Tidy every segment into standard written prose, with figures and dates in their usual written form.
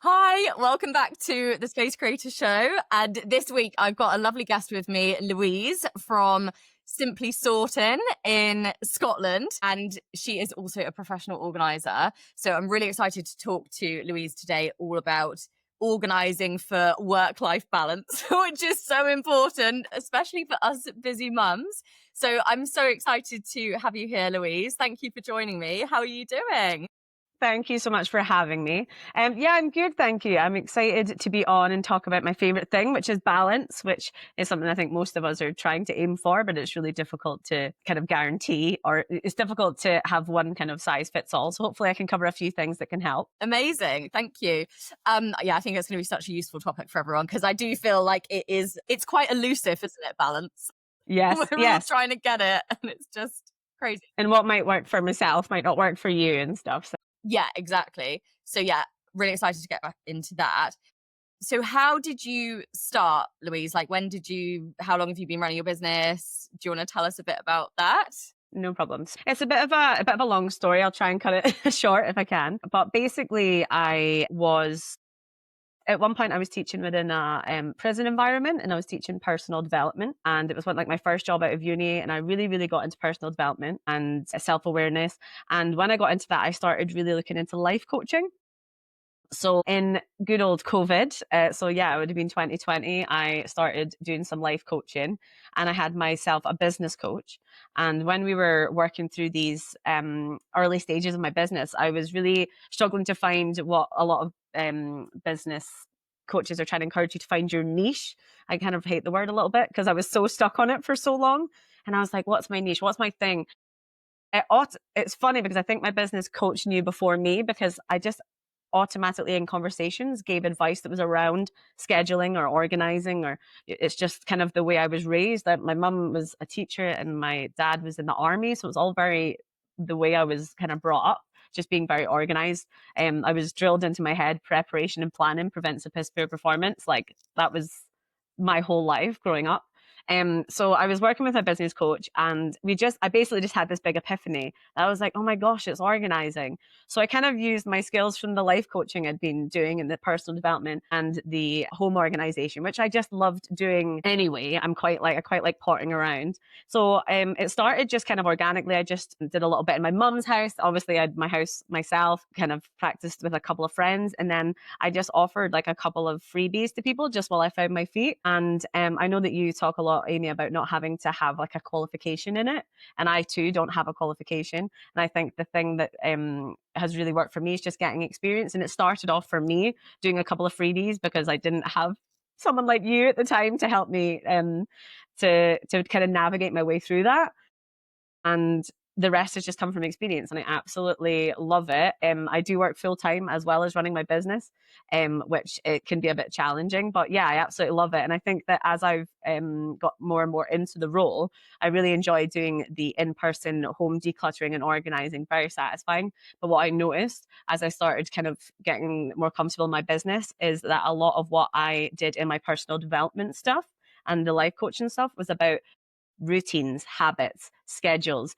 Hi, welcome back to the Space Creator Show. And this week I've got a lovely guest with me, Louise from Simply Sortin in Scotland. And she is also a professional organizer. So I'm really excited to talk to Louise today all about organizing for work-life balance, which is so important, especially for us busy mums. So I'm so excited to have you here, Louise. Thank you for joining me. How are you doing? Thank you so much for having me. Yeah, I'm good. Thank you. I'm excited to be on and talk about my favorite thing, which is balance, which is something I think most of us are trying to aim for, but it's really difficult to kind of guarantee, or it's difficult to have one kind of size fits all. So hopefully I can cover a few things that can help. Amazing. Thank you. Yeah, I think it's going to be such a useful topic for everyone because I do feel like it's quite elusive, isn't it? Balance. Yes, We're all yes. trying to get it and it's just crazy. And what might work for myself might not work for you and stuff. So Yeah, exactly. So yeah, really excited to get back into that. So how did you start, Louise? Like how long have you been running your business? Do you want to tell us a bit about that? no problems. It's a bit of a long story. I'll try and cut it short if I can. But basically, I was at one point I was teaching within a prison environment, and I was teaching personal development, and it was like my first job out of uni, and I really got into personal development and self-awareness. And when I got into that, I started really looking into life coaching. So in good old COVID, so yeah, it would have been 2020, I started doing some life coaching, and I had myself a business coach. And when we were working through these early stages of my business, I was really struggling to find what a lot of business coaches are trying to encourage you to find your niche. I kind of hate the word a little bit because I was so stuck on it for so long. And I was like, what's my niche? What's my thing? It's funny because I think my business coach knew before me, because I just automatically in conversations gave advice that was around scheduling or organizing, or it's just kind of the way I was raised. That my mum was a teacher and my dad was in the army, so it was all very the way I was kind of brought up, just being very organized. I was drilled into my head: preparation and planning prevents a piss poor performance. Like that was my whole life growing up. So I was working with a business coach, and I basically just had this big epiphany. I was like, oh my gosh, it's organizing. So I kind of used my skills from the life coaching I'd been doing and the personal development and the home organization, which I just loved doing anyway. I quite like potting around. So it started just kind of organically. I just did a little bit in my mum's house. Obviously, I had my house myself, kind of practiced with a couple of friends, and then I just offered like a couple of freebies to people just while I found my feet. And I know that you talk a lot, Amy, about not having to have like a qualification in it. And I too don't have a qualification. And I think the thing that has really worked for me is just getting experience. And it started off for me doing a couple of freebies because I didn't have someone like you at the time to help me to kind of navigate my way through that. And the rest has just come from experience, and I absolutely love it. I do work full time as well as running my business, which it can be a bit challenging, but yeah, I absolutely love it. And I think that as I've got more and more into the role, I really enjoy doing the in-person home decluttering and organizing, very satisfying. But what I noticed as I started kind of getting more comfortable in my business is that a lot of what I did in my personal development stuff and the life coaching stuff was about routines, habits, schedules.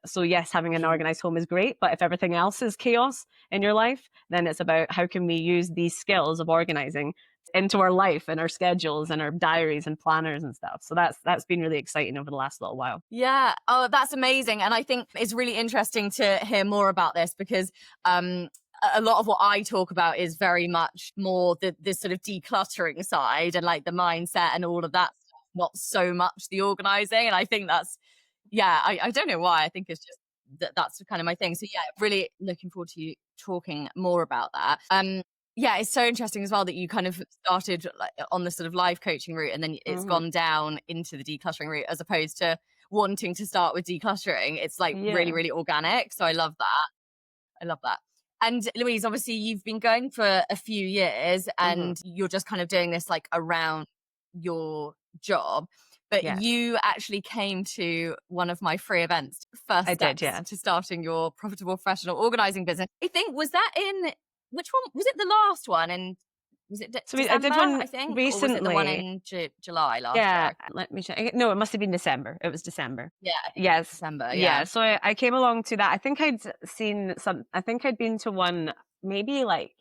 So yes, having an organized home is great, but if everything else is chaos in your life, then it's about how can we use these skills of organizing into our life and our schedules and our diaries and planners and stuff. So that's been really exciting over the last little while. Yeah. Oh, that's amazing. And I think it's really interesting to hear more about this because a lot of what I talk about is very much more this sort of decluttering side and like the mindset and all of that stuff, not so much the organizing. And I think I don't know why. I think it's just that's kind of my thing. So yeah, really looking forward to you talking more about that. Yeah, it's so interesting as well that you kind of started like on the sort of life coaching route and then it's Mm-hmm. gone down into the decluttering route as opposed to wanting to start with decluttering. It's like really, Yeah. really organic. So I love that. I love that. And Louise, obviously you've been going for a few years Mm-hmm. and you're just kind of doing this like around your job. But Yes, you actually came to one of my free events, first I did. steps Yeah. to starting your profitable professional organizing business. I think, was that in which one? Was it the last one? And was it I did December, one I think? Or was it the one recently. in July last Yeah, year? let me check. No, it must have been December. It was December. Yeah, I think it was Yes. December. Yeah. Yeah. So I came along to that. I think I'd been to one maybe like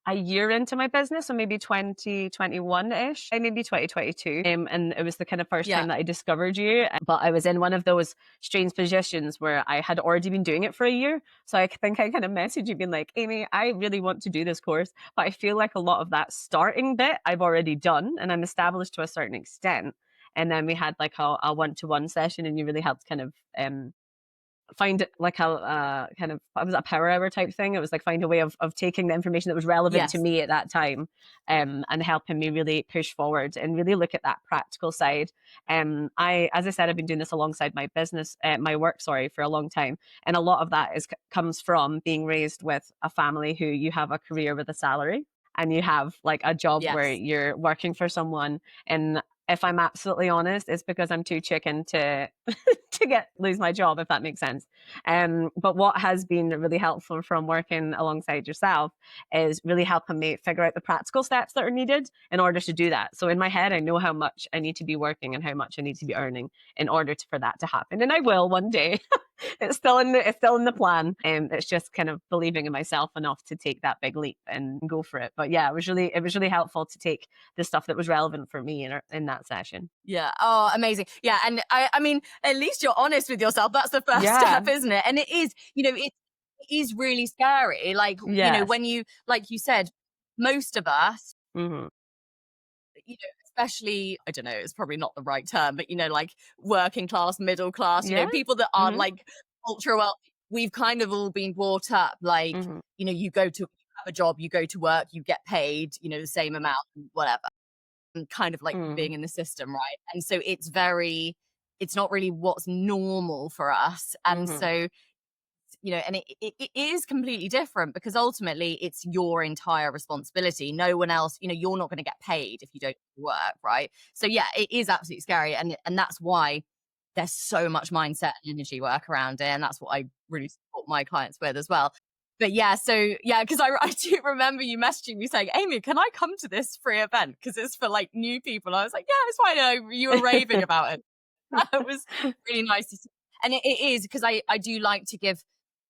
a year into my business, so maybe 2021-ish, maybe 2022. And it was the kind of first Yeah. time that I discovered you. But I was in one of those strange positions where I had already been doing it for a year. So I think I kind of messaged you being like, Amy, I really want to do this course, but I feel like a lot of that starting bit I've already done and I'm established to a certain extent. And then we had like a one-to-one session and you really helped kind of find like a kind of, it was a power hour type thing. It was like find a way of taking the information that was relevant to Yes. me at that time, and helping me really push forward and really look at that practical side. As I said, I've been doing this alongside my business, my work, sorry, for a long time. And a lot of that comes from being raised with a family who you have a career with a salary and you have like a job where Yes. you're working for someone. And if I'm absolutely honest, it's because I'm too chicken to lose my job, if that makes sense. But what has been really helpful from working alongside yourself is really helping me figure out the practical steps that are needed in order to do that. So in my head, I know how much I need to be working and how much I need to be earning in order for that to happen, and I will one day. It's still in the plan. It's just kind of believing in myself enough to take that big leap and go for it. But yeah, it was really helpful to take the stuff that was relevant for me in that session. Yeah. Oh, amazing. Yeah. And I mean, at least you're honest with yourself. That's the first Yeah. step, isn't it? And it is, it is really scary. Like, Yes. when like you said, most of us, Hmm. especially, I don't know, it's probably not the right term, but, like working class, middle class, Yeah. people that aren't Hmm. like ultra wealthy, we've kind of all been brought up like, Hmm. you have a job, you go to work, you get paid, the same amount, whatever. And kind of like Hmm. being in the system, right? And so it's not really what's normal for us. And Hmm. so, and it is completely different because ultimately it's your entire responsibility. No one else, you're not going to get paid if you don't work, right? So yeah, it is absolutely scary. And that's why there's so much mindset and energy work around it. And that's what I really support my clients with as well. But yeah, so yeah, because I do remember you messaging me saying, Amy, can I come to this free event? Because it's for like new people. I was like, yeah, it's fine. You were raving about it. It was really nice to see. And it is because I do like to give,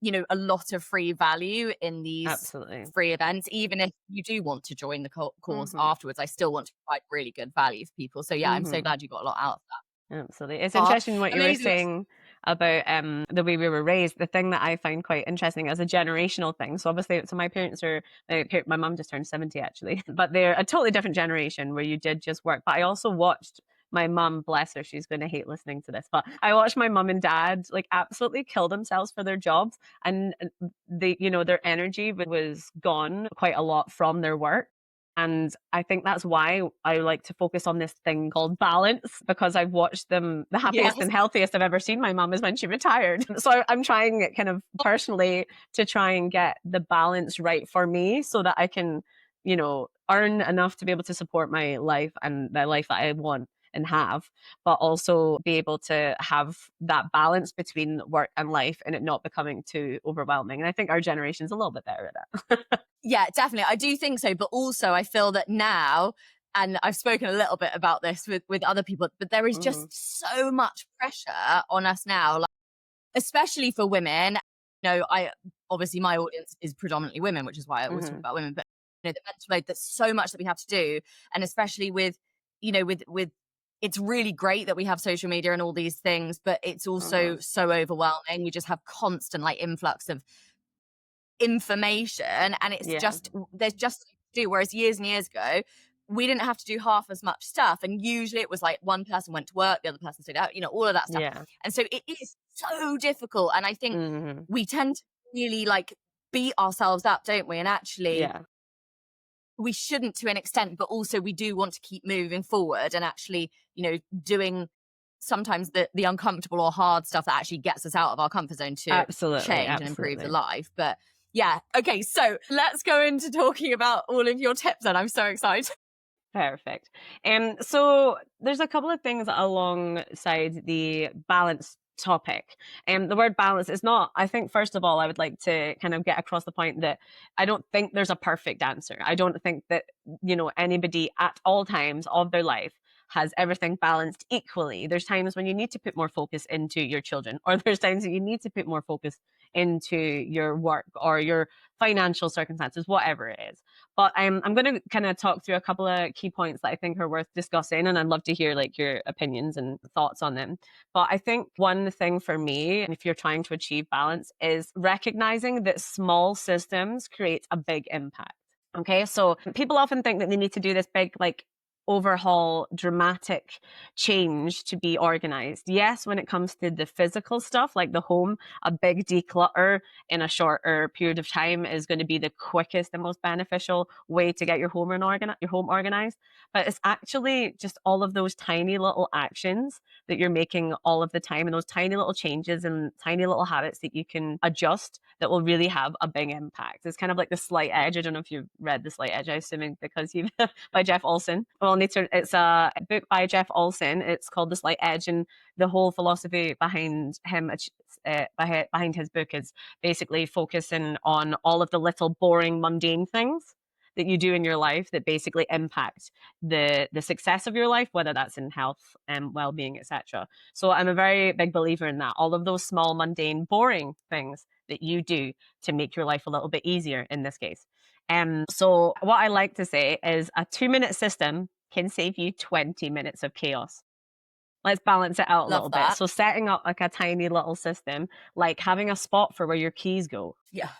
a lot of free value in these Absolutely. free events. Even if you do want to join the course Hmm. afterwards, I still want to provide really good value for people. So yeah, I'm so Hmm. glad you got a lot out of Absolutely. It's that. Oh, interesting what you were amazing. saying about the way we were raised. The thing that I find quite interesting as a generational thing. So obviously, so my parents are, my mum just turned 70 actually, but they're a totally different generation where you did just work. But I also watched my mum, bless her, she's going to hate listening to this, but I watched my mum and dad like absolutely kill themselves for their jobs, and they, their energy was gone quite a lot from their work. And I think that's why I like to focus on this thing called balance, because I've watched them, the happiest Yes. and healthiest I've ever seen my mum is when she retired. So I'm trying it kind of personally to try and get the balance right for me so that I can, earn enough to be able to support my life and the life that I want and have, but also be able to have that balance between work and life and it not becoming too overwhelming. And I think our generation's a little bit better at that. Yeah, definitely. I do think so. But also I feel that now, and I've spoken a little bit about this with other people, but there is Hmm. just so much pressure on us now, like, especially for women. I obviously my audience is predominantly women, which is why I always talk Hmm. about women, but the mental load, there's so much that we have to do. And especially with it's really great that we have social media and all these things, but it's also Hmm. so overwhelming. We just have constant like influx of information, and it's Yeah. just there's just to do. Whereas years and years ago, we didn't have to do half as much stuff, and usually it was like one person went to work, the other person stayed out, all of that stuff. Yeah. And so it is so difficult, and I think Hmm. we tend to really like beat ourselves up, don't we? And actually Yeah. we shouldn't, to an extent, but also we do want to keep moving forward and actually doing sometimes the uncomfortable or hard stuff that actually gets us out of our comfort zone to Absolutely. change and improve the Absolutely. life. But yeah, okay, so let's go into talking about all of your tips, and I'm so excited. Perfect. So there's a couple of things alongside the balance topic. And the word balance is not, I think, first of all, I would like to kind of get across the point that I don't think there's a perfect answer. I don't think that, anybody at all times of their life has everything balanced equally. There's times when you need to put more focus into your children, or there's times that you need to put more focus into your work or your financial circumstances, whatever it is. But I'm going to kind of talk through a couple of key points that I think are worth discussing, and I'd love to hear like your opinions and thoughts on them. But I think one thing for me, if you're trying to achieve balance, is recognizing that small systems create a big impact. Okay, so people often think that they need to do this big, like, overhaul, dramatic change to be organized. Yes, when it comes to the physical stuff like the home, a big declutter in a shorter period of time is going to be the quickest and most beneficial way to get your home organized. But it's actually just all of those tiny little actions that you're making all of the time, and those tiny little changes and tiny little habits that you can adjust that will really have a big impact. It's kind of like The Slight Edge. I don't know if you've read The Slight Edge, I'm assuming because you've by Jeff Olson. Well, it's a book by Jeff Olson. It's called The Slight Edge, and the whole philosophy behind him, behind his book, is basically focusing on all of the little boring, mundane things that you do in your life that basically impact the success of your life, whether that's in health and well-being, etc. So I'm a very big believer in that. All of those small, mundane, boring things that you do to make your life a little bit easier in this case. So what I like to say is a 2-minute system can save you 20 minutes of chaos. Let's balance it out a Love little bit. that. So setting up like a tiny little system, like having a spot for where your keys go. Yeah.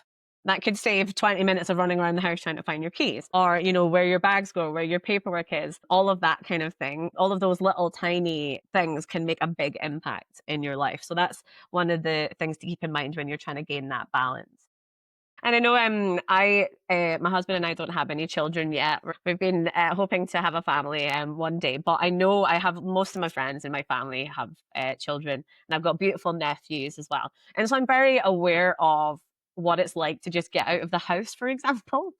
That could save 20 minutes of running around the house trying to find your keys, or, you know, where your bags go, where your paperwork is, all of that kind of thing. All of those little tiny things can make a big impact in your life. So that's one of the things to keep in mind when you're trying to gain that balance. And I know my husband and I don't have any children yet. We've been hoping to have a family one day, but I know I have most of my friends in my family have children, and I've got beautiful nephews as well. And so I'm very aware of what it's like to just get out of the house, for example,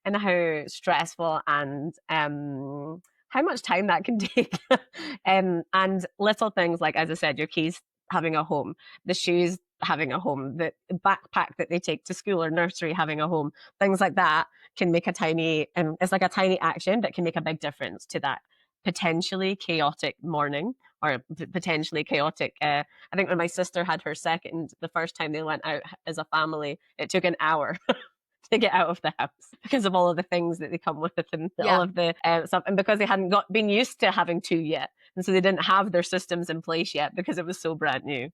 and how stressful and how much time that can take. And little things like, as I said, your keys having a home, the shoes having a home, the backpack that they take to school or nursery having a home, things like that can make a tiny, it's like a tiny action that can make a big difference to that potentially chaotic morning, or potentially chaotic. I think when my sister had her second, the first time they went out as a family, it took an hour to get out of the house because of all of the things that they come with, and all Yeah. of the stuff, and because they hadn't been used to having two yet, and so they didn't have their systems in place yet because it was so brand new.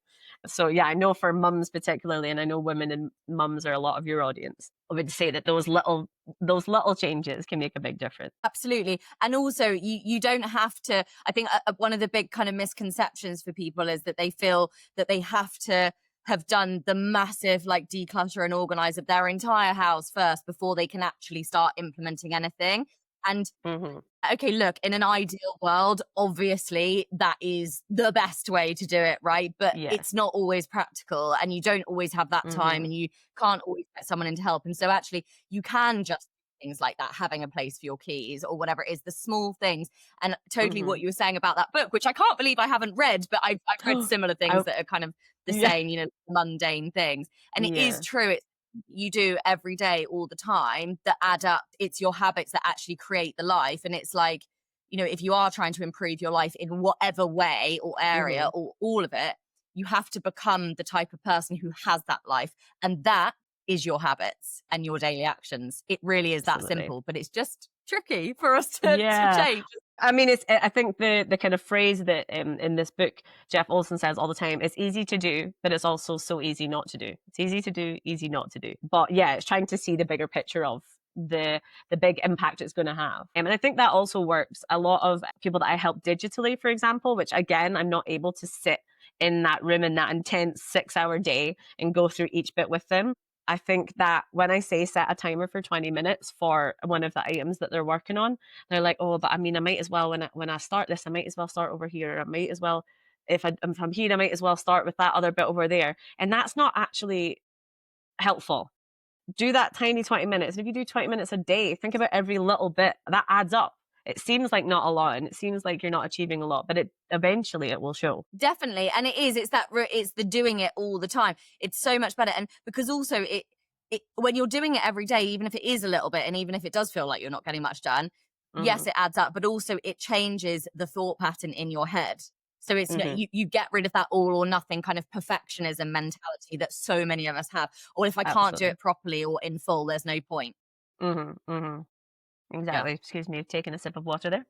So yeah, I know for mums particularly, and I know women and mums are a lot of your audience, I would say that those little changes can make a big difference. Absolutely. And also you don't have to, I think one of the big kind of misconceptions for people is that they feel that they have to have done the massive like declutter and organize of their entire house first before they can actually start implementing anything. And Hmm. okay, look, in an ideal world, obviously that is the best way to do it, right? But Yeah. it's not always practical, and you don't always have that time, Hmm. and you can't always get someone in to help. And so actually you can just do things like that, having a place for your keys or whatever it is, the small things. And totally what Hmm. you were saying about that book, which I can't believe I haven't read, but I've read similar things I, that are kind of the yeah. same, mundane things. And it is Yeah. true. It's you do every day, all the time, that add up. It's your habits that actually create the life. And it's like, if you are trying to improve your life in whatever way or area Hmm. or all of it, you have to become the type of person who has that life. And that is your habits and your daily actions. It really is that Absolutely. simple, but it's just tricky for us to Yeah. change. I mean, I think the kind of phrase that in this book Jeff Olson says all the time: it's easy to do, but it's also so easy not to do. It's easy to do, easy not to do. But yeah, it's trying to see the bigger picture of the big impact it's going to have. And I think that also works. A lot of people that I help digitally, for example, which again, I'm not able to sit in that room in that intense 6-hour day and go through each bit with them. I think that when I say set a timer for 20 minutes for one of the items that they're working on, they're like, oh, but I mean, I might as well, when I start this, I might as well start over here. I might as well, if I'm here, I might as well start with that other bit over there. And that's not actually helpful. Do that tiny 20 minutes. If you do 20 minutes a day, think about every little bit that adds up. It seems like not a lot, and it seems like you're not achieving a lot, but eventually it will show. Definitely. And it's the doing it all the time. It's so much better. And because also it when you're doing it every day, even if it is a little bit, and even if it does feel like you're not getting much done, yes, Mhm. it adds up, but also it changes the thought pattern in your head. So it's Mhm. you get rid of that all or nothing kind of perfectionism mentality that so many of us have. Or if I can't do Absolutely. it properly or in full, there's no point. Mhm. Mhm. Yeah. Exactly. Excuse me, I've taken a sip of water there.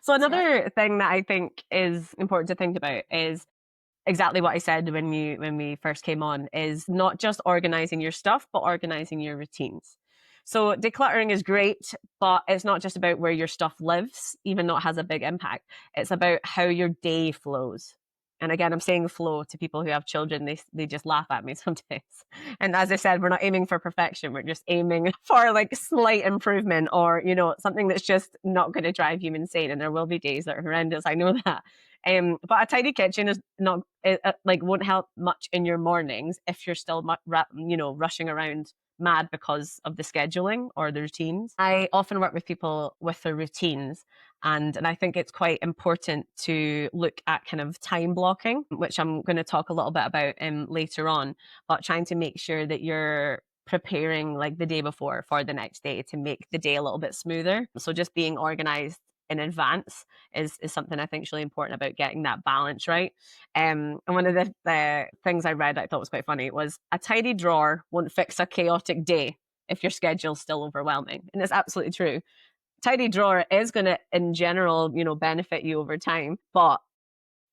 So That's right. another thing that I think is important to think about is exactly what I said when we first came on, is not just organizing your stuff, but organizing your routines. So decluttering is great, but it's not just about where your stuff lives, even though it has a big impact. It's about how your day flows. And again, I'm saying flow to people who have children. They just laugh at me sometimes. And as I said, we're not aiming for perfection. We're just aiming for like slight improvement, or, something that's just not going to drive you insane. And there will be days that are horrendous. I know that. But a tidy kitchen is not like won't help much in your mornings if you're still rushing around mad because of the scheduling or the routines. I often work with people with their routines, and I think it's quite important to look at kind of time blocking, which I'm going to talk a little bit about later on, but trying to make sure that you're preparing like the day before for the next day to make the day a little bit smoother. So just being organized in advance is something I think is really important about getting that balance right. And one of the things I read I thought was quite funny was a tidy drawer won't fix a chaotic day if your schedule's still overwhelming. And it's absolutely true. Tidy drawer is going to, in general, benefit you over time, but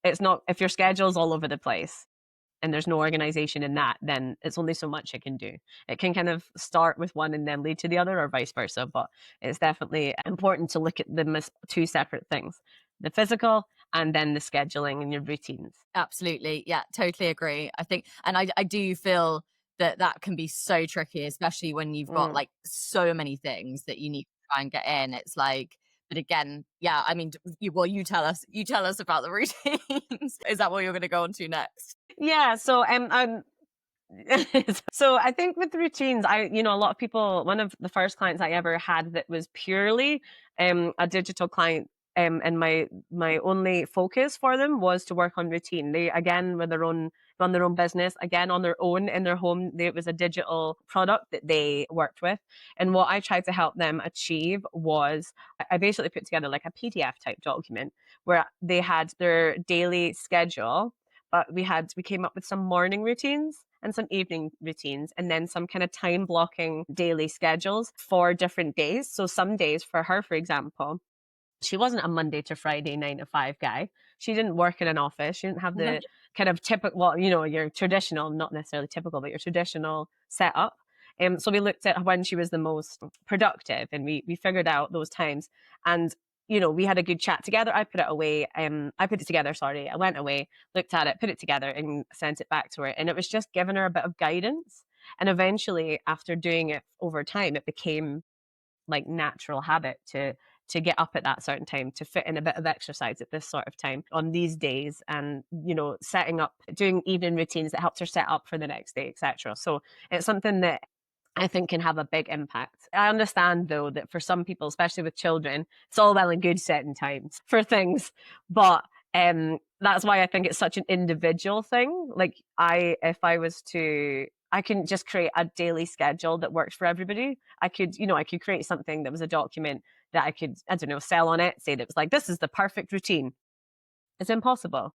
it's not if your schedule's all over the place and there's no organization in that, then it's only so much it can do. It can kind of start with one and then lead to the other, or vice versa. But it's definitely important to look at them as two separate things, the physical and then the scheduling and your routines. Absolutely. Yeah, totally agree. I think, and I do feel that that can be so tricky, especially when you've got Mm. like so many things that you need to try and get in. It's like, but again, yeah, I mean, you you tell us about the routines. Is that what you're going to go on to next? Yeah. So so I think with routines, a lot of people, one of the first clients I ever had that was purely a digital client. And my only focus for them was to work on routine. They again with their own run their own business again on their own in their home. It was a digital product that they worked with, and what I tried to help them achieve was I basically put together like a PDF type document where they had their daily schedule, but we came up with some morning routines and some evening routines, and then some kind of time blocking daily schedules for different days. So some days for her, for example, she wasn't a Monday to Friday 9 to 5 guy. She didn't work in an office. She didn't have the kind of typical, well, your traditional, not necessarily typical, but your traditional setup. So we looked at when she was the most productive, and we figured out those times. And we had a good chat together. I put it away. I put it together. Sorry, I went away, looked at it, put it together, and sent it back to her. And it was just giving her a bit of guidance. And eventually, after doing it over time, it became like natural habit to get up at that certain time, to fit in a bit of exercise at this sort of time on these days, and setting up doing evening routines that helps her set up for the next day, etc. So it's something that I think can have a big impact. I understand though that for some people, especially with children, it's all well and good setting times for things, but that's why I think it's such an individual thing. Like if I was to, I can just create a daily schedule that works for everybody. I could create something that was a document that I could, I don't know, sell on Etsy that was like, this is the perfect routine. It's impossible.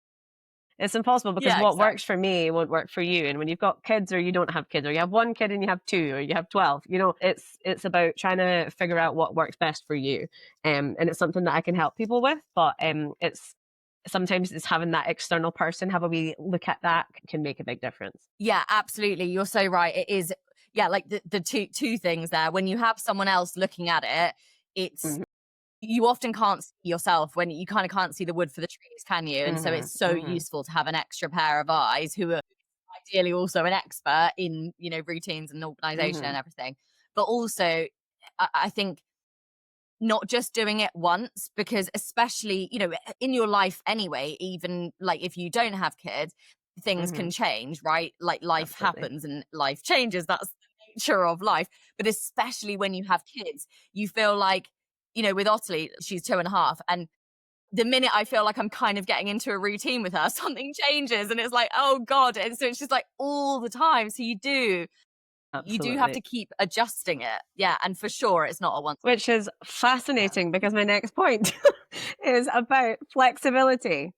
It's impossible because Yeah, what exactly. works for me won't work for you. And when you've got kids or you don't have kids, or you have one kid and you have two, or you have 12, it's about trying to figure out what works best for you. And it's something that I can help people with, but it's sometimes it's having that external person have a wee look at that can make a big difference. Yeah, absolutely. You're so right. It is, yeah, like the two things there. When you have someone else looking at it, it's Hmm. you often can't see yourself when you kind of can't see the wood for the trees, can you? And so Hmm. it's so Hmm. useful to have an extra pair of eyes who are ideally also an expert in, routines and organization Hmm. and everything. But also, I think not just doing it once, because especially, in your life anyway, even like if you don't have kids, things Hmm. can change, right? Like life Absolutely. happens and life changes. That's the nature of life. But especially when you have kids, you feel like, with Ottilie, she's 2.5. And the minute I feel like I'm kind of getting into a routine with her, something changes and it's like, oh God. And so it's just like all the time. So you do you do have Absolutely. to keep adjusting it. Yeah. And for sure, it's not a one. Which is Yeah. fascinating because my next point is about flexibility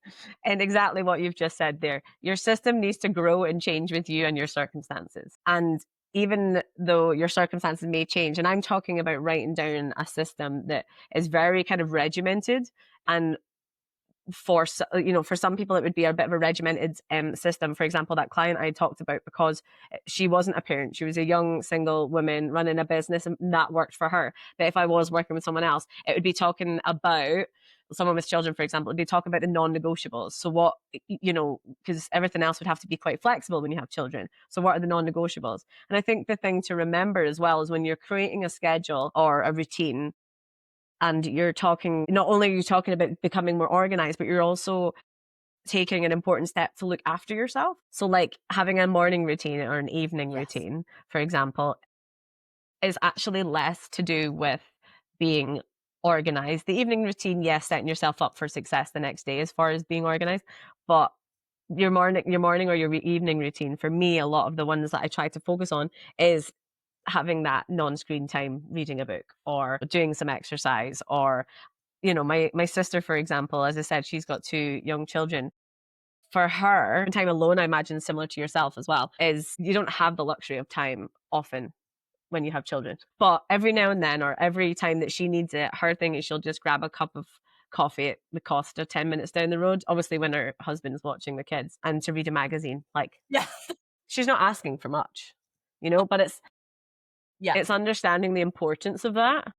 and exactly what you've just said there. Your system needs to grow and change with you and your circumstances. And even though your circumstances may change, and I'm talking about writing down a system that is very kind of regimented, and for some people it would be a bit of a regimented system. For example, that client I talked about, because she wasn't a parent, she was a young single woman running a business, and that worked for her. But if I was working with someone else, it would be talking about someone with children, for example, it'd be talking about the non-negotiables. So what, because everything else would have to be quite flexible when you have children. So what are the non-negotiables? And I think the thing to remember as well is when you're creating a schedule or a routine, and you're talking, not only are you talking about becoming more organized, but you're also taking an important step to look after yourself. So like having a morning routine or an evening Yes. routine, for example, is actually less to do with being organized. The evening routine, yes, setting yourself up for success the next day as far as being organized, but your morning or your evening routine, for me, a lot of the ones that I try to focus on is having that non-screen time, reading a book or doing some exercise, or my sister, for example, as I said, she's got two young children. For her, time alone, I imagine similar to yourself as well, is you don't have the luxury of time often when you have children. But every now and then, or every time that she needs it, her thing is she'll just grab a cup of coffee at the Costa 10 minutes down the road, obviously when her husband's watching the kids, and to read a magazine. Like, Yeah. she's not asking for much, but Yeah. it's understanding the importance of that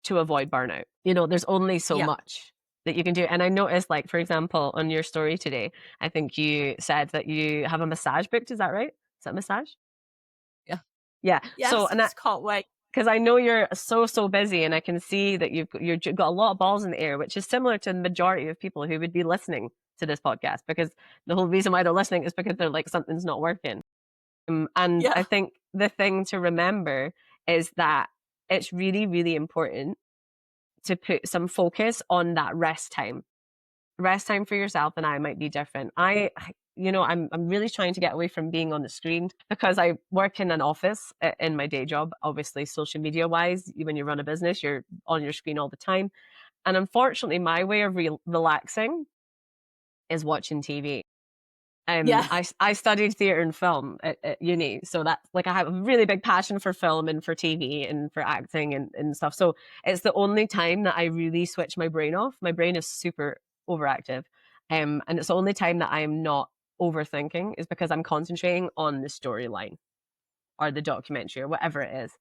to avoid burnout. There's only so Yeah. much that you can do. And I noticed, like, for example, on your story today, I think you said that you have a massage booked. Is that right? Is that massage? Yeah. Yeah. So, Yes. Can't wait. because I know you're so busy, and I can see that you've got a lot of balls in the air, which is similar to the majority of people who would be listening to this podcast, because the whole reason why they're listening is because they're like, something's not working. And Yeah. I think the thing to remember is that it's really, really important to put some focus on that rest time. Rest time for yourself and I might be different. I'm really trying to get away from being on the screen, because I work in an office in my day job. Obviously, social media wise, when you run a business, you're on your screen all the time. And unfortunately, my way of relaxing is watching TV. Yeah. I studied theater and film at uni, so that's like, I have a really big passion for film and for TV and for acting and stuff. So it's the only time that I really switch my brain off. My brain is super overactive, and it's the only time that I'm not overthinking, is because I'm concentrating on the storyline or the documentary or whatever it is.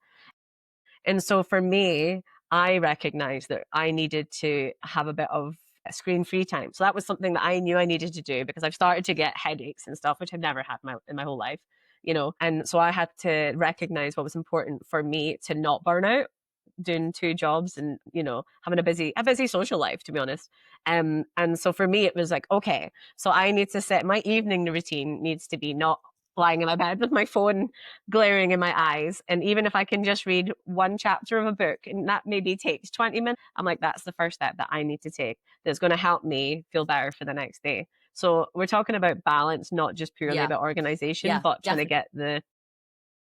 And so for me, I recognized that I needed to have a bit of screen free time. So that was something that I knew I needed to do, because I've started to get headaches and stuff, which I've never had in my whole life, And so I had to recognize what was important for me to not burn out doing two jobs, and having a busy social life, to be honest. And so for me it was like, okay, so I need to set my evening routine, needs to be not lying in my bed with my phone glaring in my eyes, and even if I can just read one chapter of a book, and that maybe takes 20 minutes, I'm like, that's the first step that I need to take, that's going to help me feel better for the next day. So we're talking about balance, not just purely Yeah. about organization, Yeah. but trying to Definitely. get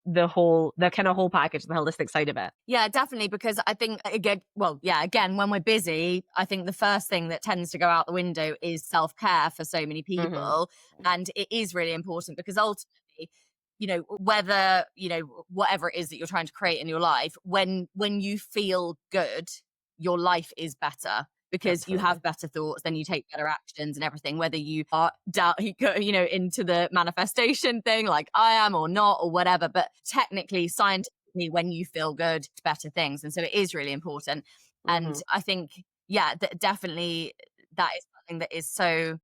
the kind of whole package, the holistic side of it. Yeah, definitely. Because I think, again, well, yeah, again, when we're busy, I think the first thing that tends to go out the window is self care for so many Hmm. people. And it is really important, because ultimately, whether, whatever it is that you're trying to create in your life, when you feel good, your life is better, because you Absolutely. have better thoughts, then you take better actions and everything, whether you are down, into the manifestation thing like I am, or not, or whatever. But technically, scientifically, when you feel good, it's better things. And so it is really important. And Hmm. I think, yeah, definitely that is something that is so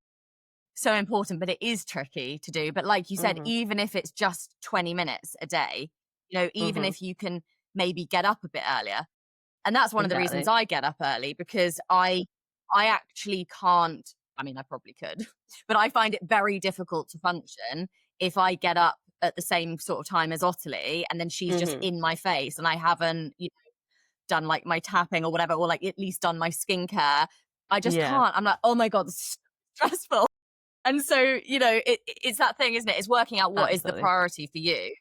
important, but it is tricky to do. But like you said, Hmm. even if it's just 20 minutes a day, even Hmm. if you can maybe get up a bit earlier. And that's one of the reasons Exactly. I get up early, because I actually can't. I mean, I probably could, but I find it very difficult to function if I get up at the same sort of time as Ottilie, and then she's just Hmm. in my face and I haven't, done like my tapping or whatever, or like at least done my skincare. I just Yeah, can't. I'm like, oh my God, this is so stressful. And so, it's that thing, isn't it? It's working out what is the absolutely. priority for you.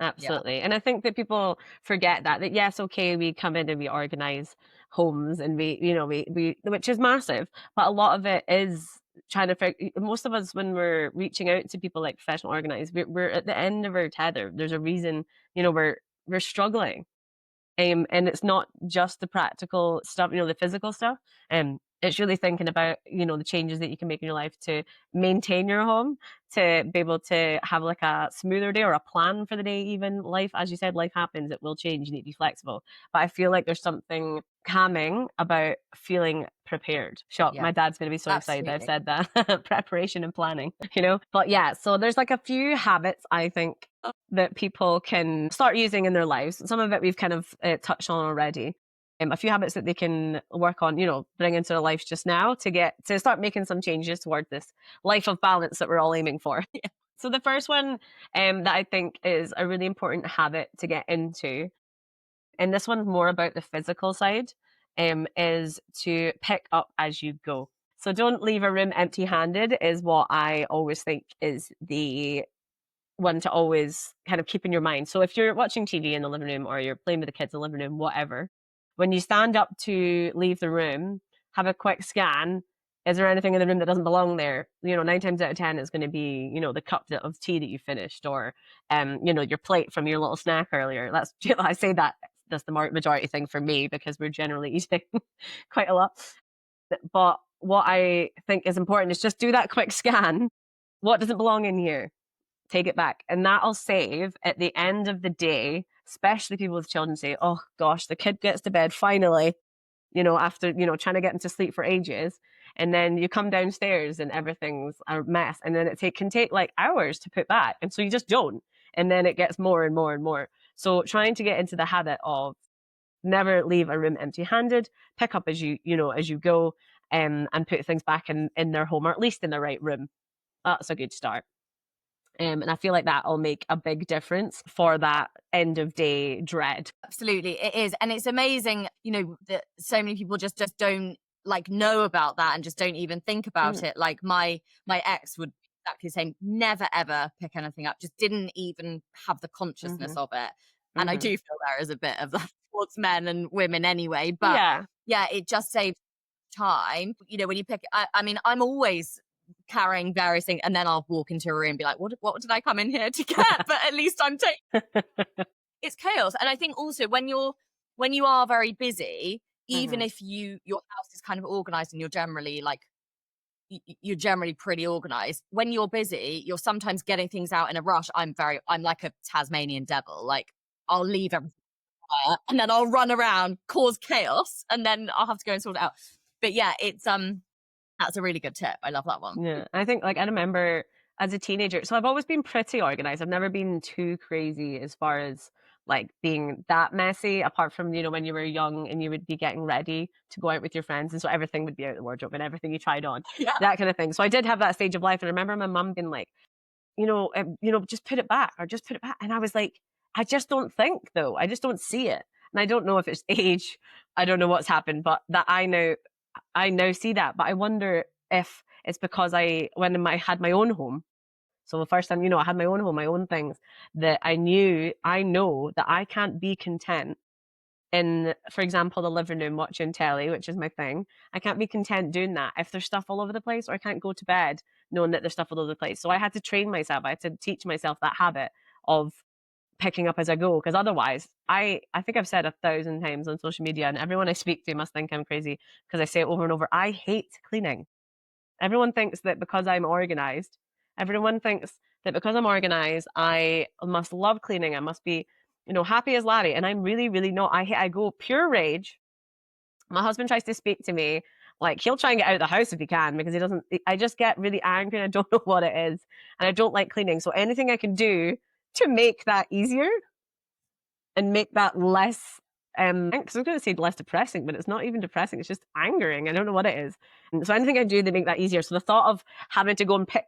Yeah. Absolutely. And I think that people forget that yes, okay, we come in and we organize homes and we which is massive, but a lot of it is trying to most of us when we're reaching out to people like professional organize, we're at the end of our tether. There's a reason, we're struggling. And it's not just the practical stuff, the physical stuff. It's really thinking about, the changes that you can make in your life to maintain your home, to be able to have like a smoother day or a plan for the day, even life, as you said, life happens, it will change, you need to be flexible. But I feel like there's something calming about feeling prepared. Shock, Yeah. my dad's going to be so excited that I've Absolutely. said that. Preparation and planning, But yeah, so there's like a few habits I think that people can start using in their lives. Some of it we've kind of touched on already. A few habits that they can work on, bring into their lives just now to start making some changes towards this life of balance that we're all aiming for. So the first one that I think is a really important habit to get into, and this one's more about the physical side, is to pick up as you go. So don't leave a room empty handed is what I always think is the one to always kind of keep in your mind. So if you're watching TV in the living room or you're playing with the kids in the living room, whatever, when you stand up to leave the room, have a quick scan. Is there anything in the room that doesn't belong there? 9 times out of 10 is going to be, the cup of tea that you finished or, your plate from your little snack earlier. I say that's the majority thing for me because we're generally eating quite a lot. But what I think is important is just do that quick scan. What doesn't belong in here? Take it back. And that'll save at the end of the day, especially people with children say, oh gosh, the kid gets to bed finally, after, trying to get him to sleep for ages. And then you come downstairs and everything's a mess. And then can take like hours to put back. And so you just don't. And then it gets more and more and more. So trying to get into the habit of never leave a room empty handed, pick up as you go, and put things back in their home or at least in the right room. That's a good start. And I feel like that'll make a big difference for that end of day dread. Absolutely, it is. And it's amazing, that so many people just don't like know about that and just don't even think about it. Like my ex would exactly the same, never ever pick anything up, just didn't even have the consciousness Mm-hmm. of it. And I do feel there is a bit of that towards men and women anyway. But Yeah. yeah, it just saves time. When you pick, I mean, I'm always carrying various things, and then I'll walk into a room and be like, what did I come in here to get? But at least I'm taking. It's chaos. And I think also when you are very busy, even if your house is kind of organized and you're generally like you're generally pretty organized, when you're busy you're sometimes getting things out in a rush. I'm like a Tasmanian devil. Like I'll leave everything there, and then I'll run around, cause chaos, and then I'll have to go and sort it out. But yeah, it's that's a really good tip. I love that one. Yeah. I think like I remember as a teenager, so I've always been pretty organized. I've never been too crazy as far as like being that messy, apart from, when you were young and you would be getting ready to go out with your friends. And so everything would be out of the wardrobe and everything you tried on, Yeah. that kind of thing. So I did have that stage of life. And I remember my mum being like, just put it back or just put it back. And I was like, I just don't think though. I just don't see it. And I don't know if it's age. I don't know what's happened, but that I now see that. But I wonder if it's because when I had my own home. So the first time, I had my own home, my own things, that I know that I can't be content in, for example, the living room watching telly, which is my thing. I can't be content doing that if there's stuff all over the place, or I can't go to bed knowing that there's stuff all over the place. So I had to train myself. I had to teach myself that habit of picking up as I go, because otherwise, I think I've said 1,000 times on social media, and everyone I speak to must think I'm crazy because I say it over and over. I hate cleaning. Everyone thinks that because I'm organized, I must love cleaning. I must be, happy as Larry. And I'm really, really not. I go pure rage. My husband tries to speak to me. Like he'll try and get out of the house if he can because he doesn't. I just get really angry and I don't know what it is. And I don't like cleaning. So anything I can do to make that easier and make that less I was going to say less depressing, but it's not even depressing. It's just angering. I don't know what it is. And so anything I do to make that easier. So the thought of having to go and pick,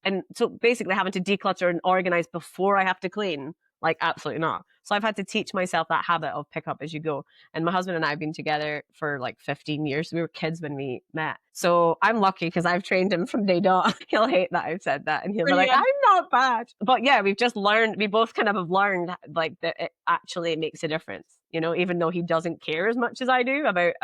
and so basically having to declutter and organize before I have to clean, Like, absolutely not. So I've had to teach myself that habit of pick up as you go. And my husband and I have been together for like 15 years. We were kids when we met. So I'm lucky because I've trained him from day dot. He'll hate that I've said that and he'll be like, I'm Brilliant. not bad. But yeah, we've just learned, we both kind of have learned like that it actually makes a difference. You know, even though he doesn't care as much as I do about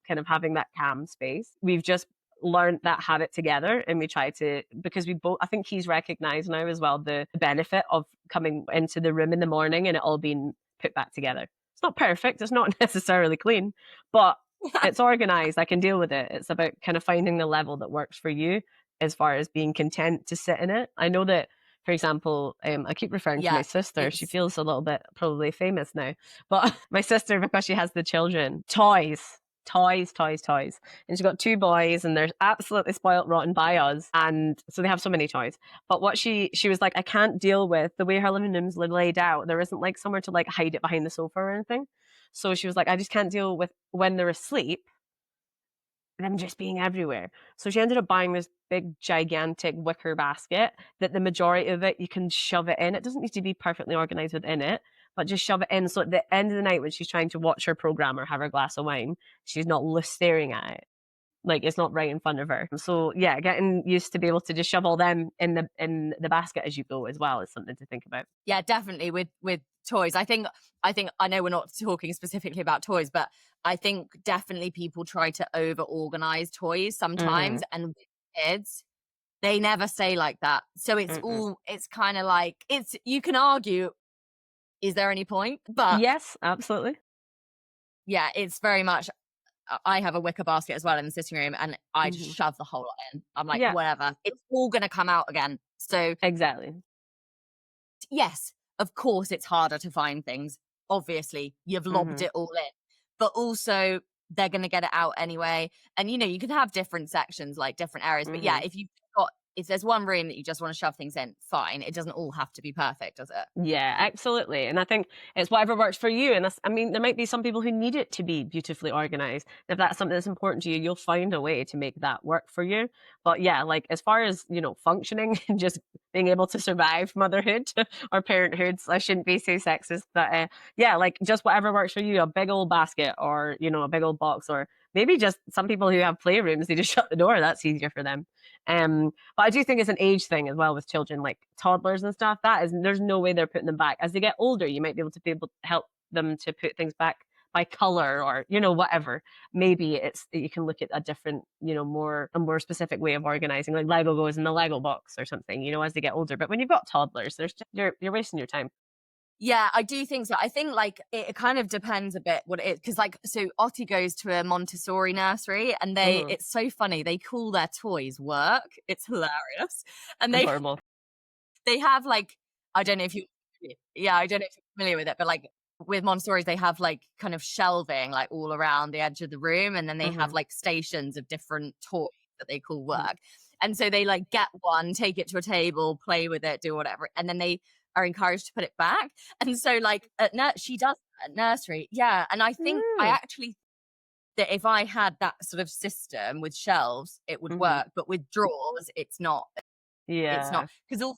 kind of having that calm space, we've just learned that habit together, and we try to, because we both, I think he's recognized now as well the benefit of coming into the room in the morning and it all being put back together. It's not perfect, it's not necessarily clean, but it's organized. I can deal with it. It's about kind of finding the level that works for you as far as being content to sit in it. I know that, for example, I keep referring to my Yeah, sister. She it's feels a little bit probably famous now, but my sister, because she has the children, toys. And she's got two boys, and they're absolutely spoilt rotten by us. And so they have so many toys. But what she was like, I can't deal with the way her living room's laid out. There isn't like somewhere to like hide it behind the sofa or anything. So she was like, I just can't deal with when they're asleep, them just being everywhere. So she ended up buying this big, gigantic wicker basket that the majority of it, you can shove it in. It doesn't need to be perfectly organized within it, but just shove it in. So at the end of the night, when she's trying to watch her program or have her glass of wine, she's not staring at it. Like, it's not right in front of her. So yeah, getting used to be able to just shove all them in the basket as you go as well is something to think about. yeah, definitely with toys. I think I know we're not talking specifically about toys, but I think definitely people try to over organize toys sometimes, Mm-hmm. and with kids they never stay like that. So Mm-mm. it's kind of like, it's, you can argue, is there any point? But Yes, absolutely. yeah, it's very much, I have a wicker basket as well in the sitting room, and I just Mm-hmm. shove the whole lot in. I'm like, Yeah, whatever, it's all gonna come out again. So exactly. yes, of course it's harder to find things. Obviously, you've lobbed Mm-hmm. it all in, but also they're gonna get it out anyway. And you can have different sections, like different areas. But yeah, Mm-hmm. if there's one room that you just want to shove things in, fine. It doesn't all have to be perfect, does it? Yeah, absolutely. And I think it's whatever works for you. And that's, I mean, there might be some people who need it to be beautifully organized. If that's something that's important to you, you'll find a way to make that work for you. But yeah, like as far as, functioning and just being able to survive motherhood or parenthood, I shouldn't be so sexist, but yeah, like just whatever works for you, a big old basket or, a big old box, or maybe just some people who have playrooms, they just shut the door. That's easier for them. But I do think it's an age thing as well with children, like toddlers and stuff. There's no way they're putting them back. As they get older, you might be able to help them to put things back by color or whatever. Maybe it's you can look at a different, a more specific way of organizing, like Lego goes in the Lego box or something. As they get older. But when you've got toddlers, you're wasting your time. Yeah, I do think so. I think like it kind of depends a bit what it is, because like, so Otti goes to a Montessori nursery, and Hmm. it's so funny. They call their toys work. It's hilarious, and Adorable. they have like, I don't know if you, yeah, I don't know if you're familiar with it, but like with Montessori's, they have like kind of shelving like all around the edge of the room, and then they have Hmm. like stations of different toys that they call Hmm. work. And so they like get one, take it to a table, play with it, do whatever, and then they are encouraged to put it back. And so like she does that at nursery, yeah. And I think I Mm. actually, that if I had that sort of system with shelves, it would Hmm. work. But with drawers, it's not. It's not, Yeah. because all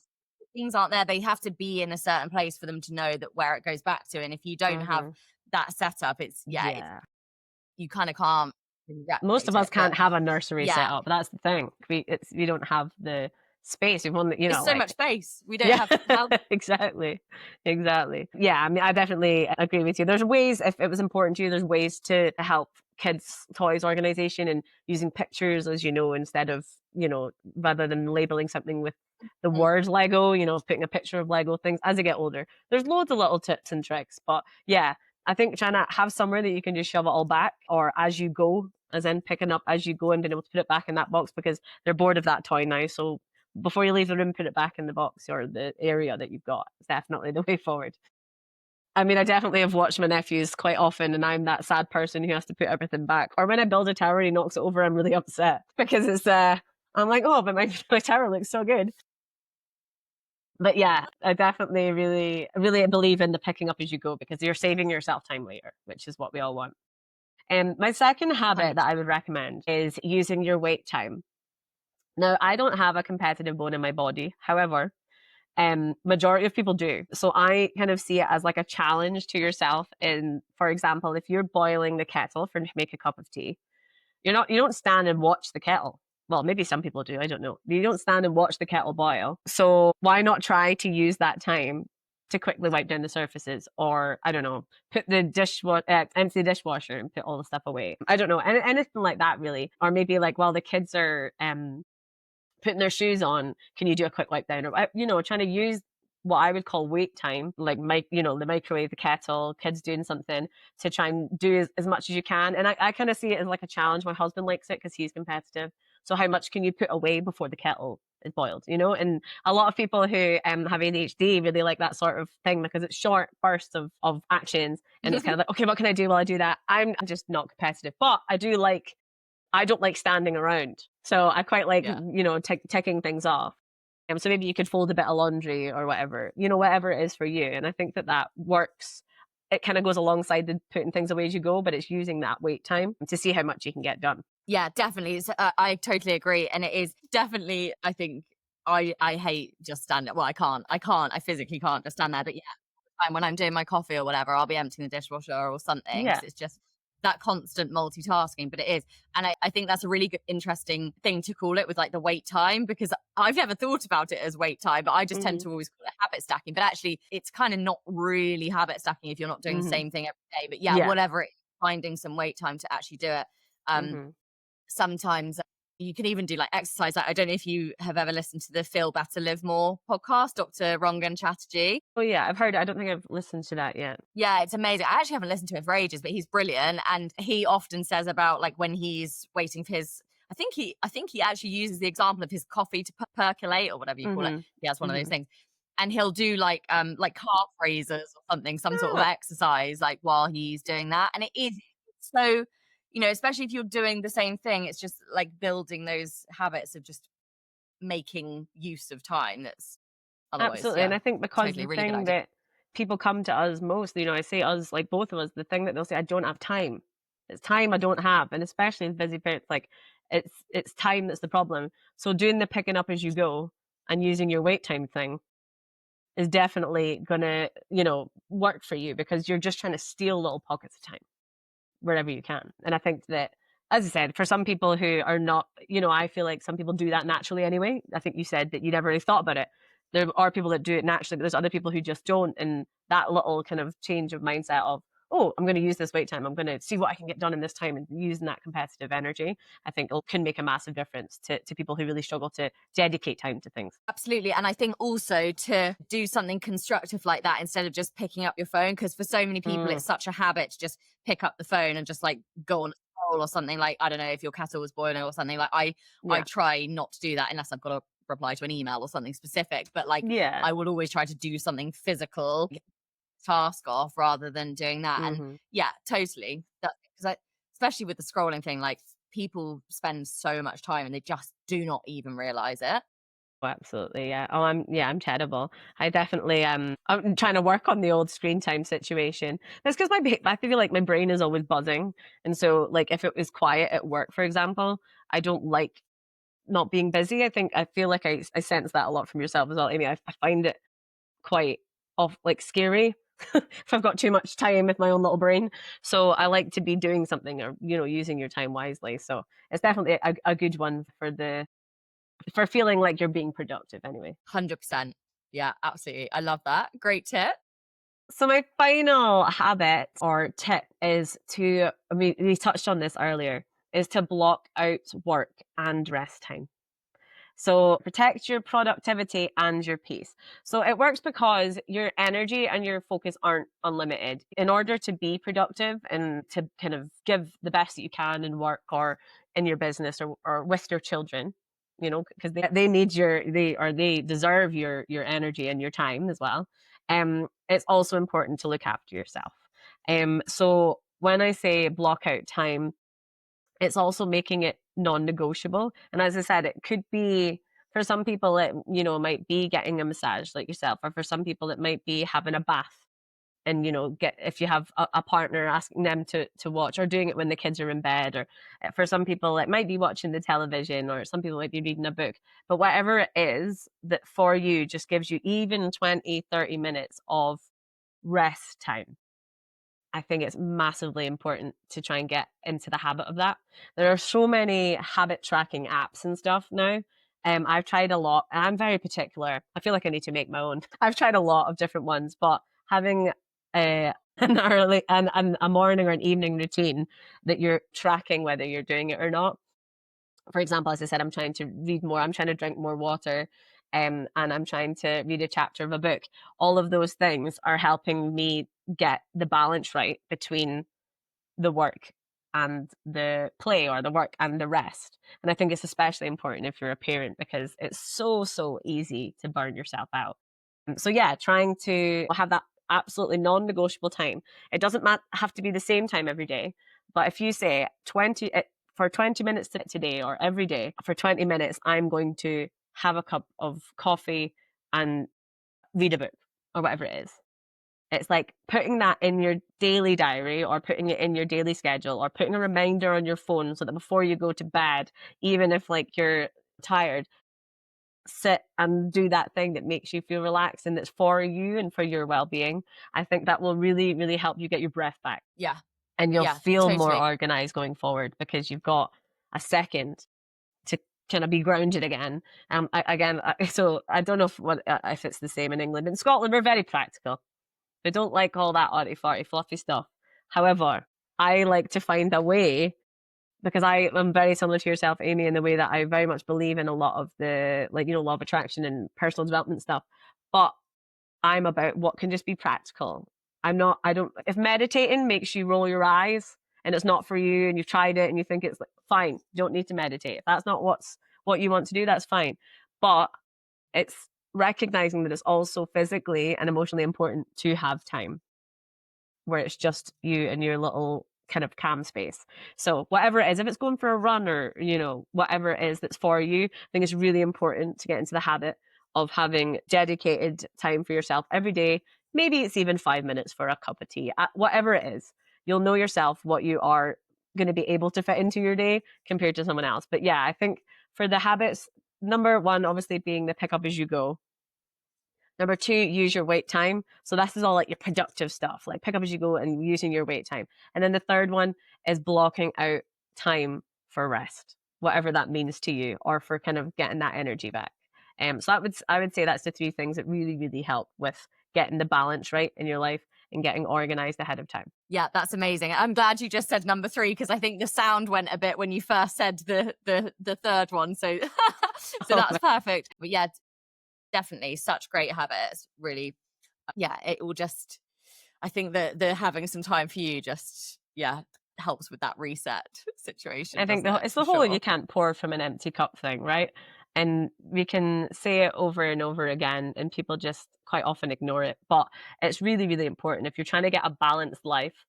things aren't there. They have to be in a certain place for them to know that where it goes back to. And if you don't have Hmm. that setup, Yeah. you kind of can't Most replicate of us it. But can't have a nursery yeah, set up. That's the thing. We don't have the space. We've only, it's so much like, space. We don't yeah, have how. exactly. Exactly. Yeah, I mean, I definitely agree with you. There's ways, if it was important to you, there's ways to help kids' toys organization and using pictures, as instead of, rather than labeling something with the word Lego, putting a picture of Lego things as they get older. There's loads of little tips and tricks. But yeah, I think trying to have somewhere that you can just shove it all back or as you go, as in picking up as you go and being able to put it back in that box because they're bored of that toy now. So before you leave the room, put it back in the box or the area that you've got. It's definitely the way forward. I mean, I definitely have watched my nephews quite often, and I'm that sad person who has to put everything back. Or when I build a tower and he knocks it over, I'm really upset because I'm like, oh, but my tower looks so good. But yeah, I definitely really, really believe in the picking up as you go because you're saving yourself time later, which is what we all want. And my second habit that I 100%. would recommend is using your wait time. Now, I don't have a competitive bone in my body. However, Majority of people do. So I kind of see it as like a challenge to yourself. In, for example, if you're boiling the kettle to make a cup of tea, you don't stand and watch the kettle. Well, maybe some people do, I don't know. You don't stand and watch the kettle boil. So why not try to use that time to quickly wipe down the surfaces, or I don't know, put the empty the dishwasher and put all the stuff away. I don't know, anything like that really. Or maybe like while the kids are putting their shoes on, can you do a quick wipe down? Or, trying to use what I would call wait time, like the microwave, the kettle, kids doing something, to try and do as much as you can. And I kind of see it as like a challenge. My husband likes it because he's competitive. So how much can you put away before the kettle is boiled, And a lot of people who have ADHD really like that sort of thing because it's short bursts of actions. And it's kind of like, okay, what can I do while I do that? I'm just not competitive, but I don't like standing around. So I quite like, Yeah. ticking things off. So maybe you could fold a bit of laundry or whatever, whatever it is for you. And I think that works. It kind of goes alongside the putting things away as you go, but it's using that wait time to see how much you can get done. Yeah, definitely. I totally agree. And it is definitely, I think I hate just standing. Well, I physically can't just stand there. But yeah, when I'm doing my coffee or whatever, I'll be emptying the dishwasher or something. Yeah. So it's just that constant multitasking, but it is. And I think that's a really good, interesting thing to call it, with like the wait time, because I've never thought about it as wait time, but I just tend Mm-hmm. to always call it habit stacking. But actually, it's kind of not really habit stacking if you're not doing the Mm-hmm. same thing every day. But yeah, Yeah. whatever it is, finding some wait time to actually do it. Um, Mm-hmm. Sometimes you can even do like exercise. Like, I don't know if you have ever listened to the Feel Better Live More podcast, Dr. Rangan Chatterjee. Oh yeah, I've heard it. I don't think I've listened to that yet. Yeah, it's amazing. I actually haven't listened to it for ages, but he's brilliant. And he often says about like when he's waiting for his, I think he actually uses the example of his coffee to percolate, or whatever you call it. Mm-hmm. He has one of those Mm-hmm. things. And he'll do like calf raises or something, some sort of Ah, exercise, like while he's doing that. And it is so, especially if you're doing the same thing, it's just like building those habits of just making use of time. That's otherwise, absolutely. And yeah, I think because totally, the really good thing idea. that people come to us most, I say us, like both of us, the thing that they'll say, I don't have time. It's time I don't have. And especially as busy parents, like it's time that's the problem. So doing the picking up as you go and using your wait time thing is definitely gonna, work for you, because you're just trying to steal little pockets of time wherever you can. And I think that, as I said, for some people who are not, I feel like some people do that naturally anyway. I think you said that you never really thought about it. There are people that do it naturally, but there's other people who just don't. And that little kind of change of mindset of, oh, I'm going to use this wait time, I'm going to see what I can get done in this time, and using that competitive energy, I think can make a massive difference to people who really struggle to dedicate time to things. Absolutely. And I think also to do something constructive like that instead of just picking up your phone, because for so many people, Mm, it's such a habit to just pick up the phone and just like go on a scroll or something. Like, I don't know, if your kettle was boiling or something, like I yeah. try not to do that unless I've got to reply to an email or something specific. But like, Yeah. I would always try to do something physical, get the task off, rather than doing that. And Hmm. yeah, totally. Because especially with the scrolling thing, like people spend so much time and they just do not even realize it. Oh, absolutely, yeah. Oh, I'm terrible. I definitely I'm trying to work on the old screen time situation. That's because I feel like my brain is always buzzing, and so like if it was quiet at work, for example, I don't like not being busy. I feel like I sense that a lot from yourself as well, Amy. I find it quite off like scary if I've got too much time with my own little brain. So I like to be doing something, or using your time wisely. So it's definitely a good one for feeling like you're being productive anyway. 100%. Yeah, absolutely. I love that. Great tip. So my final habit or tip is to, I mean, we touched on this earlier, is to block out work and rest time. So protect your productivity and your peace. So it works because your energy and your focus aren't unlimited. In order to be productive and to kind of give the best that you can in work or in your business, or with your children, because they need they deserve your energy and your time as well. It's also important to look after yourself. So when I say block out time, it's also making it non-negotiable. And as I said, it could be, for some people, it might be getting a massage like yourself, or for some people it might be having a bath. and get, if you have a partner, asking them to watch, or doing it when the kids are in bed, or for some people it might be watching the television, or some people might be reading a book. But whatever it is that for you just gives you even 20-30 minutes of rest time, I think it's massively important to try and get into the habit of that. There are so many habit tracking apps and stuff now. I've tried a lot, and I'm very particular. I feel like I need to make my own. I've tried a lot of different ones, but having an early and a morning or an evening routine that you're tracking whether you're doing it or not. For example, as I said, I'm trying to read more. I'm trying to drink more water, and I'm trying to read a chapter of a book. All of those things are helping me get the balance right between the work and the play, or the work and the rest. And I think it's especially important if you're a parent, because it's so easy to burn yourself out. So yeah, trying to have that absolutely non-negotiable time. It doesn't have to be the same time every day, but if you say for 20 minutes today, or every day for 20 minutes, I'm going to have a cup of coffee and read a book, or whatever it is. It's like putting that in your daily diary, or putting it in your daily schedule, or putting a reminder on your phone so that before you go to bed, even if like you're tired, sit and do that thing that makes you feel relaxed and that's for you and for your well-being. I think that will really, really help you get your breath back, Yeah. and you'll Yeah, feel more totally. organized going forward, because you've got a second to kind of be grounded again. So I don't know if it's the same in England. In Scotland, we're very practical. We don't like all that arty farty fluffy stuff. However, I like to find a way, because I am very similar to yourself, Amy, in the way that I very much believe in a lot of the, like, law of attraction and personal development stuff. But I'm about what can just be practical. I don't, if meditating makes you roll your eyes and it's not for you, and you've tried it and you think it's like, fine, you don't need to meditate. If that's not what you want to do, that's fine. But it's recognizing that it's also physically and emotionally important to have time where it's just you and your little kind of calm space. So whatever it is, if it's going for a run, or, whatever it is that's for you, I think it's really important to get into the habit of having dedicated time for yourself every day. Maybe it's even 5 minutes for a cup of tea, whatever it is. You'll know yourself what you are going to be able to fit into your day compared to someone else. But yeah, I think for the habits, number one, obviously being the pick up as you go. Number two, use your wait time. So this is all like your productive stuff, like pick up as you go and using your wait time. And then the third one is blocking out time for rest, whatever that means to you, or for kind of getting that energy back. So I would say that's the three things that really, really help with getting the balance right in your life and getting organized ahead of time. Yeah, that's amazing. I'm glad you just said number 3, because I think the sound went a bit when you first said the third one. So so that's perfect. But yeah, definitely such great habits. Really, yeah, it will just, I think that the having some time for you just, yeah, helps with that reset situation. I think Doesn't it? it's For the whole sure. you can't pour from an empty cup thing, right? And we can say it over and over again, and people just quite often ignore it. But it's really, really important. If you're trying to get a balanced life,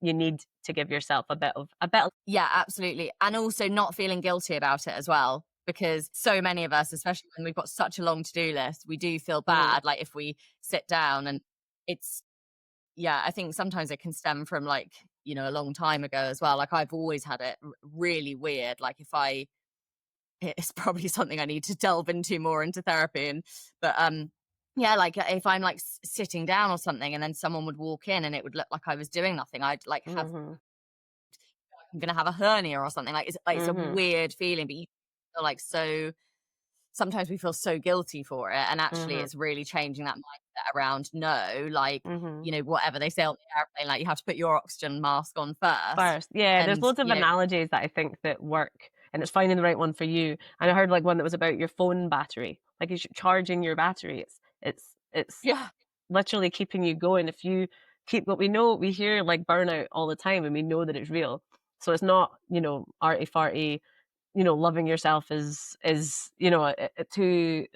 you need to give yourself a bit of. Yeah, absolutely. And also not feeling guilty about it as well, because so many of us, especially when we've got such a long to-do list, we do feel Mhm, bad, like if we sit down and it's, yeah, I think sometimes it can stem from like, a long time ago as well. Like I've always had it really weird. Like if I, it's probably something I need to delve into more into therapy. But yeah, like if I'm like sitting down or something and then someone would walk in and it would look like I was doing nothing, I'd like have, mhm, I'm gonna have a hernia or something. Like it's a mhm, weird feeling, but you feel like so, sometimes we feel so guilty for it. And actually mhm, it's really changing that mindset around, no, like, mhm. whatever they say on the airplane, like you have to put your oxygen mask on first. First, yeah, there's And loads of analogies that I think that work, and it's finding the right one for you. And I heard like one that was about your phone battery, like it's charging your battery. It's yeah, literally keeping you going. If you keep what we hear like burnout all the time, and we know that it's real. So it's not, arty farty, loving yourself is, too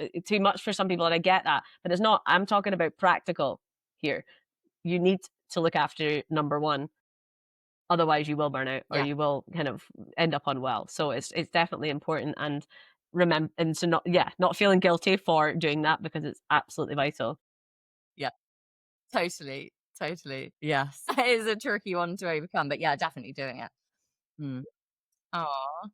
much for some people, and I get that. But it's not, I'm talking about practical here. You need to look after number one. Otherwise you will burn out, or yeah, you will kind of end up unwell. So it's definitely important, and remember, and so not feeling guilty for doing that, because it's absolutely vital. yeah, totally. Totally. Yes. It is a tricky one to overcome, but yeah, definitely doing it. Mm. Aw,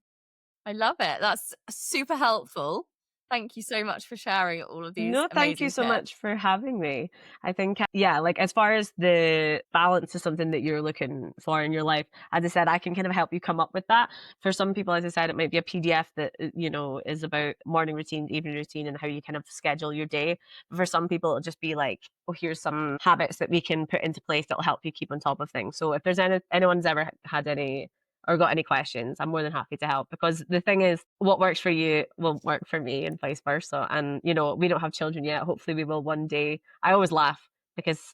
I love it. That's super helpful. Thank you so much for sharing all of these No, thank you amazing so tips. much for having me. I think, yeah, like as far as the balance is something that you're looking for in your life, as I said, I can kind of help you come up with that. For some people, as I said, it might be a PDF that, is about morning routine, evening routine, and how you kind of schedule your day. For some people, it'll just be like, oh, here's some habits that we can put into place that'll help you keep on top of things. So if there's anyone's ever had any or got any questions, I'm more than happy to help, because the thing is, what works for you won't work for me and vice versa. And, we don't have children yet. Hopefully, we will one day. I always laugh because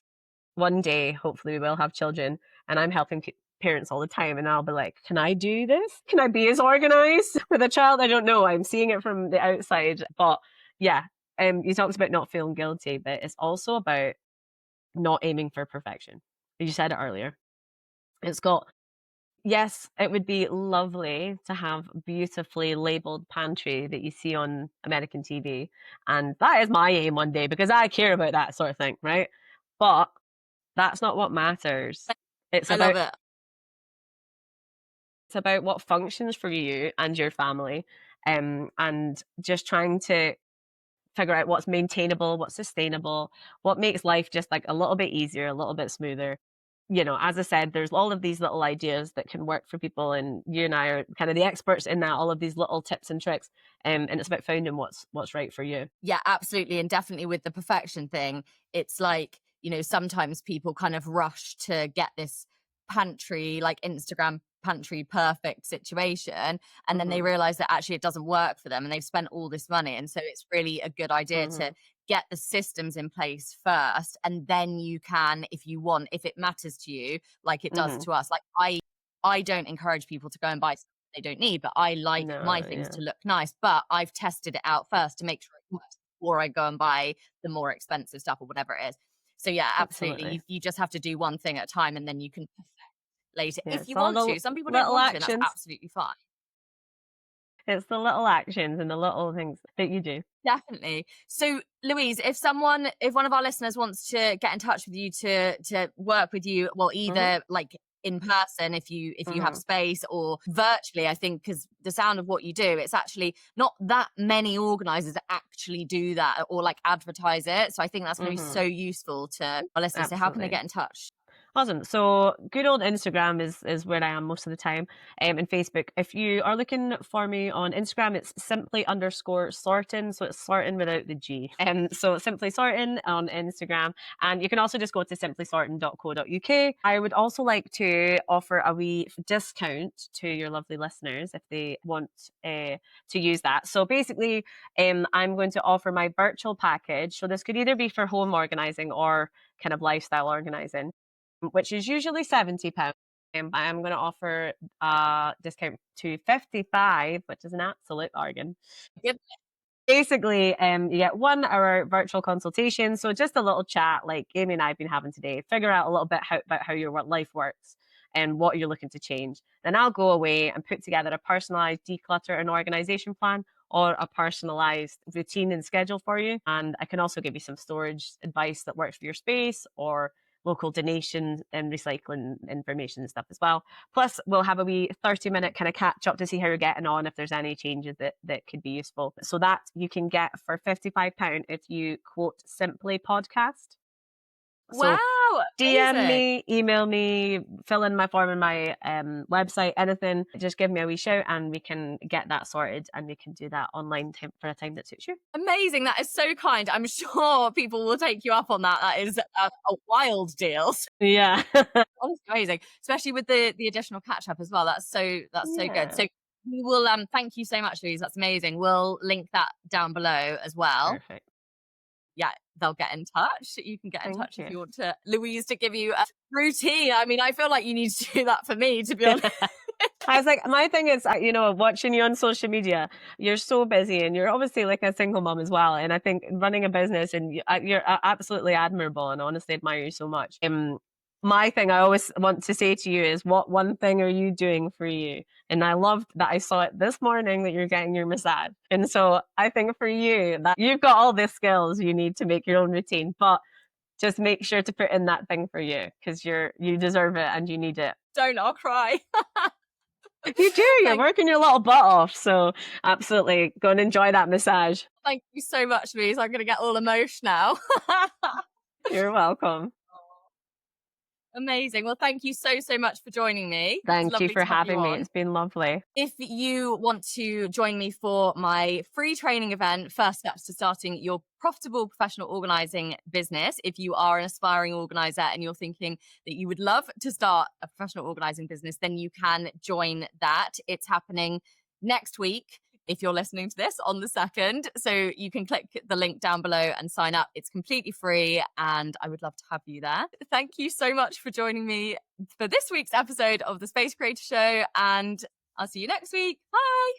one day, hopefully, we will have children. And I'm helping parents all the time. And I'll be like, can I do this? Can I be as organized with a child? I don't know. I'm seeing it from the outside. But yeah, you talked about not feeling guilty, but it's also about not aiming for perfection. You said it earlier. It's got Yes, it would be lovely to have beautifully labeled pantry that you see on American TV, and that is my aim one day because I care about that sort of thing, right? But that's not what matters. It's I love about it. it's about what functions for you and your family, and just trying to figure out what's maintainable, what's sustainable, what makes life just like a little bit easier, a little bit smoother. As I said, there's all of these little ideas that can work for people, and you and I are kind of the experts in that. All of these little tips and tricks, and it's about finding what's right for you. Yeah, absolutely. And definitely with the perfection thing, it's like, sometimes people kind of rush to get this pantry, like Instagram pantry perfect situation. And then they Mhm. realize that actually it doesn't work for them and they've spent all this money. And so it's really a good idea to Mhm. get the systems in place first. And then you can, if you want, if it matters to you, like it does Mhm. to us. Like I don't encourage people to go and buy they don't need, but I like my No. things Yeah. to look nice. But I've tested it out first to make sure it works before I go and buy the more expensive stuff or whatever it is. So yeah, absolutely. Absolutely. You just have to do one thing at a time and then you can perfect later Yeah. if It's you all want the to. Some people don't little want to, and that's actions. absolutely fine. It's the little actions and the little things that you do. Definitely. So, Louise, if one of our listeners wants to get in touch with you to work with you, well, Mhm. either like in person if you have Mhm. space or virtually, I think because the sound of what you do, it's actually not that many organizers that actually do that or like advertise it. So I think that's going to be so Mhm. useful to our listeners. So how can they Absolutely. get in touch? Awesome. So good old Instagram is where I am most of the time, and Facebook. If you are looking for me on Instagram, it's simply_sortin. So it's sorting without the G. So simply sortin on Instagram, and you can also just go to simplysortin.co.uk. I would also like to offer a wee discount to your lovely listeners if they want to use that. So basically, I'm going to offer my virtual package. So this could either be for home organizing or kind of lifestyle organizing, which is usually £70. I'm going to offer a discount to 55, which is an absolute bargain. Good. Basically, you get 1 hour virtual consultation. So just a little chat like Amy and I have been having today, figure out a little bit about how your life works and what you're looking to change. Then I'll go away and put together a personalized declutter and organization plan or a personalized routine and schedule for you. And I can also give you some storage advice that works for your space or local donation and recycling information and stuff as well. Plus, we'll have a wee 30-minute kind of catch up to see how you're getting on, if there's any changes that could be useful. So that you can get for £55 if you quote Simply Podcast. So Wow, DM amazing. me, email me, fill in my form in my website, anything. Just give me a wee shout and we can get that sorted and we can do that online for a time that suits you. Amazing. That is so kind. I'm sure people will take you up on that. That is a wild deal. Yeah. Honestly amazing, especially with the additional catch up as well. That's so good. Yeah. So we will thank you so much, Louise. That's amazing. We'll link that down below as well. Perfect. Yeah, they'll get in touch. You can get in Thank touch if you. you want to Louise to give you a routine. I mean, I feel like you need to do that for me, to be honest. I was like, my thing is, watching you on social media, you're so busy and you're obviously like a single mom as well. And I think running a business and you're absolutely admirable and honestly admire you so much. My thing I always want to say to you is, what one thing are you doing for you? And I loved that I saw it this morning that you're getting your massage. And so I think for you that you've got all the skills you need to make your own routine, but just make sure to put in that thing for you because you deserve it and you need it. Don't, I'll cry. You do, you're Thank, working your little butt off. So absolutely go and enjoy that massage. thank you so much, Louise. I'm going to get all emotional. You're welcome. Amazing. Well, thank you so, so much for joining me. It's Thank you lovely for to have you having me. on. It's been lovely. If you want to join me for my free training event, First Steps to Starting Your Profitable Professional Organising Business, if you are an aspiring organizer and you're thinking that you would love to start a professional organising business, then you can join that. It's happening next week. If you're listening to this on the 2nd, so you can click the link down below and sign up. It's completely free and I would love to have you there. Thank you so much for joining me for this week's episode of the Space Creator Show, and I'll see you next week. Bye.